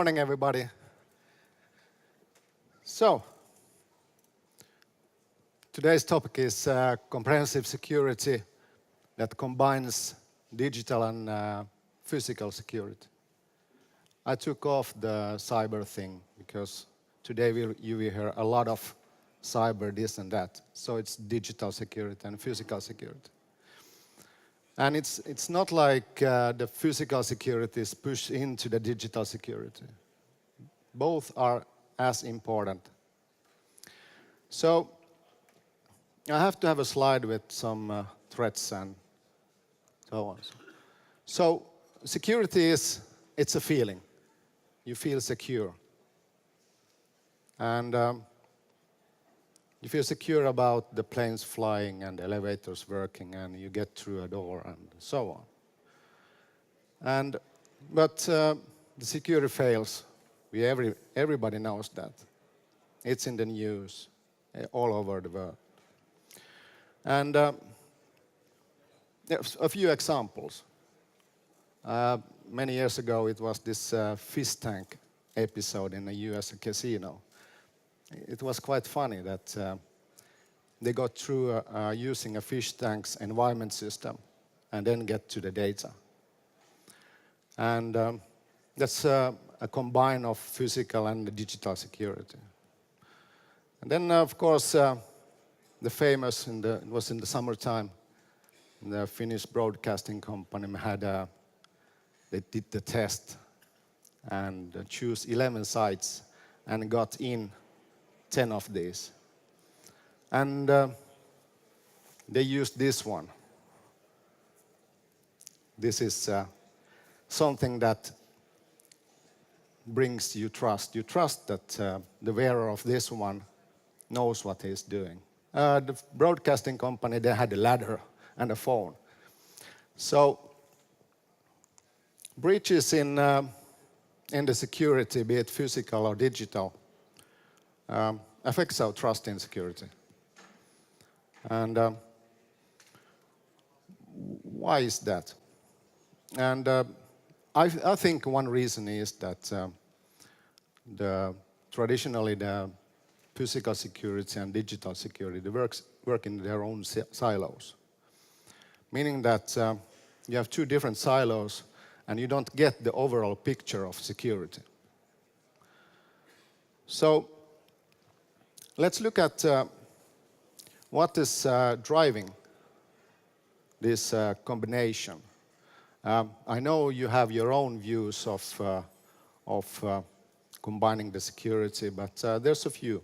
Morning, everybody. So, today's topic is comprehensive security that combines digital and physical security. I took off the cyber thing because today you will hear a lot of cyber this and that. So it's digital security and physical security. And it's not like the physical security is pushed into the digital security. Both are as important. So I have to have a slide with some threats and so on. So security it's a feeling. You feel secure. And you feel secure about the planes flying and the elevators working and you get through a door and so on. But the security fails. Everybody knows that. It's in the news all over the world. And a few examples. Many years ago, it was this fish tank episode in a US casino. It was quite funny that they got through using a fish tank's environment system and then get to the data. And that's a combine of physical and digital security. And then, of course, the famous, it was in the summertime, the Finnish broadcasting company they did the test and chose 11 sites and got in 10 of these. And they used this one. This is something that brings you trust. You trust that the wearer of this one knows what he's doing. The broadcasting company, they had a ladder and a phone. So breaches in the security, be it physical or digital, affects our trust in security. And why is that? And I think one reason is that traditionally the physical security and digital security they work in their own silos. Meaning that you have two different silos and you don't get the overall picture of security. So let's look at what is driving this combination. I know you have your own views of combining the security, but there's a few.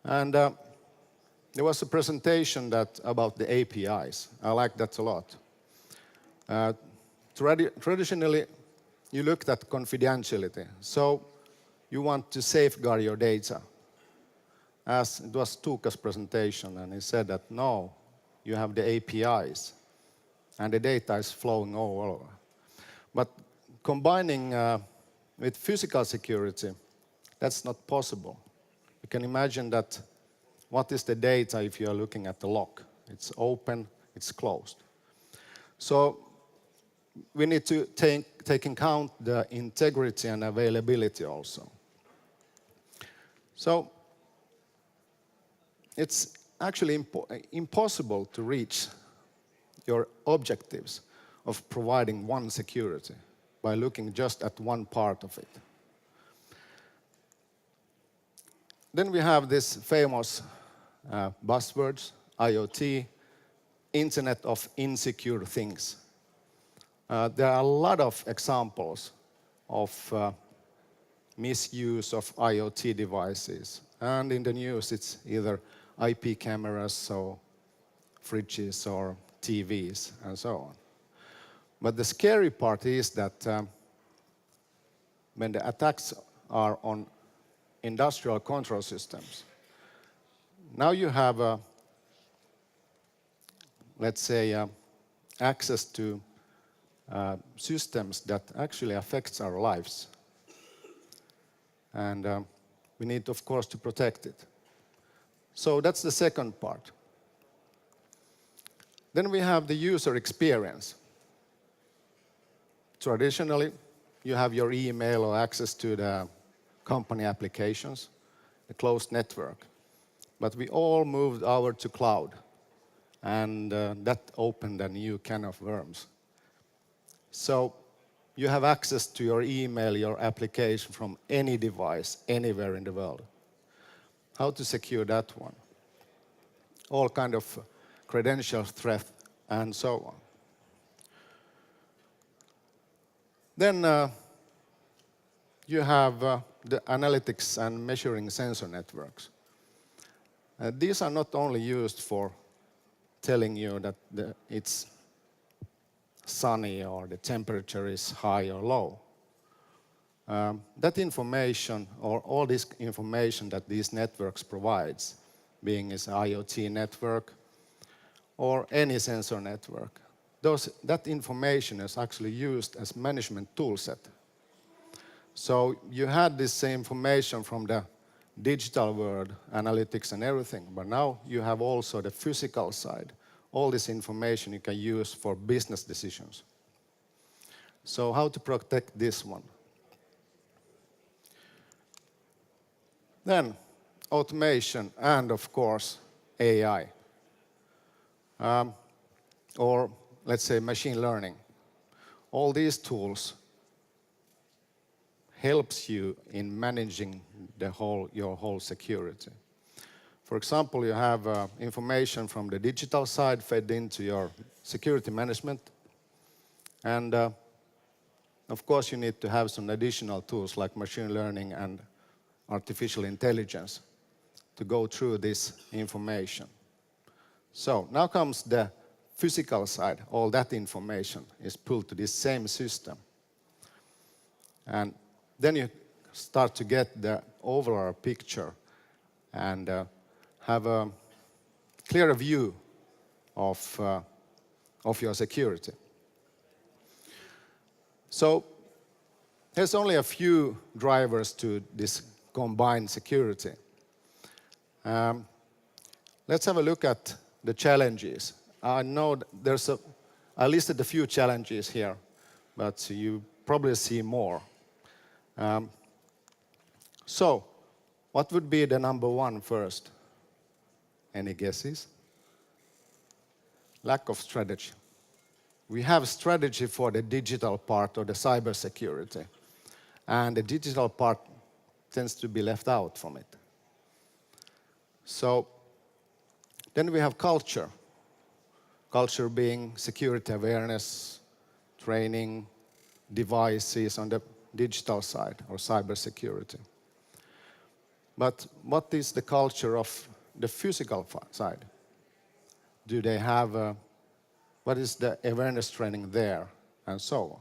And there was a presentation about the APIs. I like that a lot. Traditionally, you looked at confidentiality. So you want to safeguard your data. As it was Tuukka's presentation, and he said that no, you have the APIs, and the data is flowing all over. But combining with physical security, that's not possible. You can imagine that what is the data if you are looking at the lock? It's open, it's closed. So we need to take into account the integrity and availability also. So it's actually impossible to reach your objectives of providing one security by looking just at one part of it. Then we have this famous buzzwords, IoT, Internet of Insecure Things. There are a lot of examples of misuse of IoT devices. And in the news, it's either IP cameras or fridges or TVs and so on. But the scary part is that when the attacks are on industrial control systems, now you have, let's say, access to systems that actually affects our lives. And we need, of course, to protect it. So that's the second part. Then we have the user experience. Traditionally, you have your email or access to the company applications, the closed network. But we all moved over to cloud, and that opened a new can of worms. So you have access to your email, your application from any device, anywhere in the world. How to secure that one? All kind of credential theft and so on. Then you have the analytics and measuring sensor networks. These are not only used for telling you that it's sunny or the temperature is high or low. That information, or all this information that these networks provides, being an IoT network or any sensor network, that information is actually used as management toolset. So you had this information from the digital world, analytics and everything, but now you have also the physical side. All this information you can use for business decisions. So how to protect this one? Then automation and, of course, AI. Or let's say machine learning. All these tools helps you in managing your whole security. For example, you have information from the digital side fed into your security management. And of course, you need to have some additional tools like machine learning and artificial intelligence to go through this information. So now comes the physical side. All that information is pulled to this same system. And then you start to get the overall picture and have a clearer view of your security. So there's only a few drivers to this combined security. Let's have a look at the challenges. I know I listed a few challenges here, but you probably see more. So, what would be the number one first? Any guesses? Lack of strategy. We have strategy for the digital part of the cybersecurity, and the digital part tends to be left out from it. So, then we have culture. Culture being security awareness, training, devices on the digital side or cybersecurity. But what is the culture of the physical side? Do they have, what is the awareness training there, and so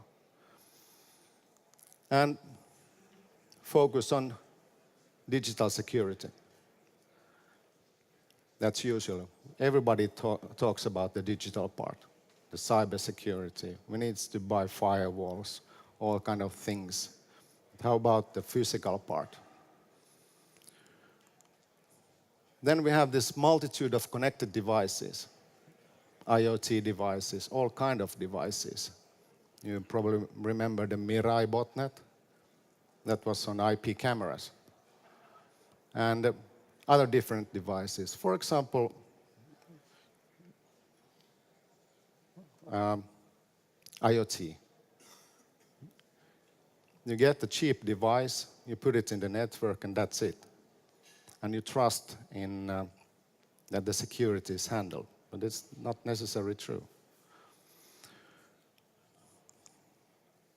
on? And focus on digital security. That's usual. Everybody talks about the digital part, the cybersecurity. We need to buy firewalls, all kind of things. How about the physical part? Then we have this multitude of connected devices, IoT devices, all kind of devices. You probably remember the Mirai botnet. That was on IP cameras. And other different devices. For example, IoT. You get a cheap device, you put it in the network, and that's it. And you trust in that the security is handled. But it's not necessarily true.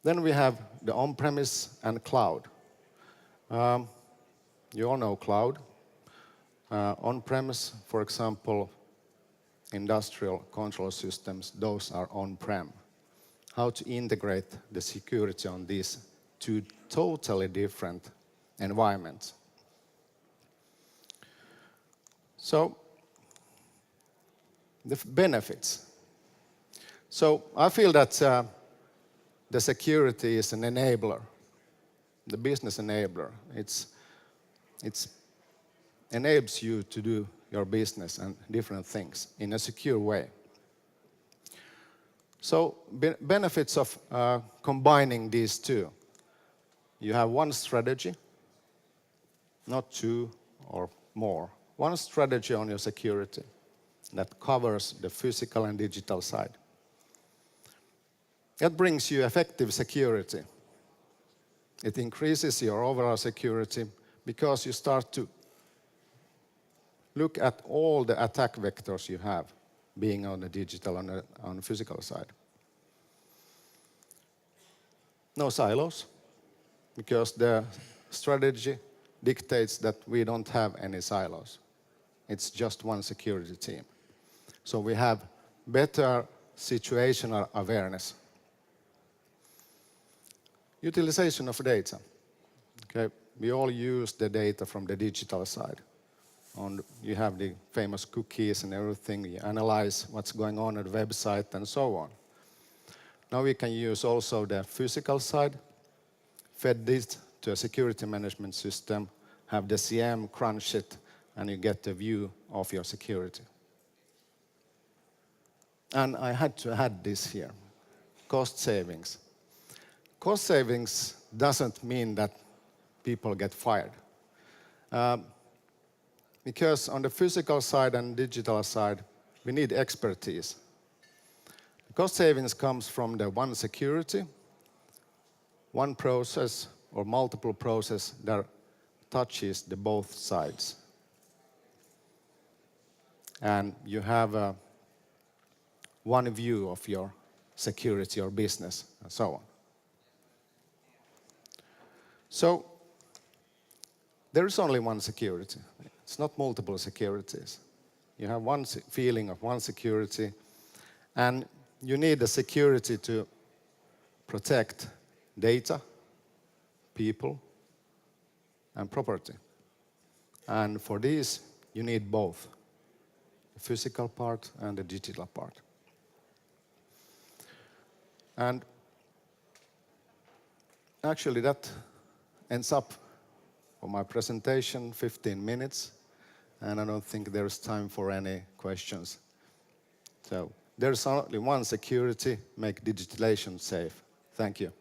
Then we have the on-premise and cloud. You all know cloud. On-premise, for example, industrial control systems, those are on-prem. How to integrate the security on these two totally different environments. So, the benefits. So, I feel that the security is an enabler, the business enabler. It enables you to do your business and different things in a secure way. So, benefits of combining these two. you have one strategy, not two or more. One strategy on your security that covers the physical and digital side. That brings you effective security. It increases your overall security because you start to look at all the attack vectors you have, being on the digital and on the physical side. No silos, because the strategy dictates that we don't have any silos. It's just one security team. So we have better situational awareness. Utilization of data. Okay, we all use the data from the digital side. You have the famous cookies and everything. You analyze what's going on the website and so on. Now we can use also the physical side, fed this to a security management system, have the CM crunch it, and you get a view of your security. And I had to add this here, cost savings. Cost savings doesn't mean that people get fired. Because on the physical side and digital side, we need expertise. Cost savings comes from the one security, one process or multiple process that touches the both sides. And you have one view of your security or business and so on. So there is only one security. It's not multiple securities. You have one feeling of one security, and you need the security to protect data, people, and property. And for these, you need both, the physical part and the digital part. And actually that ends up for my presentation, 15 minutes, and I don't think there's time for any questions. So there's only one security, make digitalization safe. Thank you.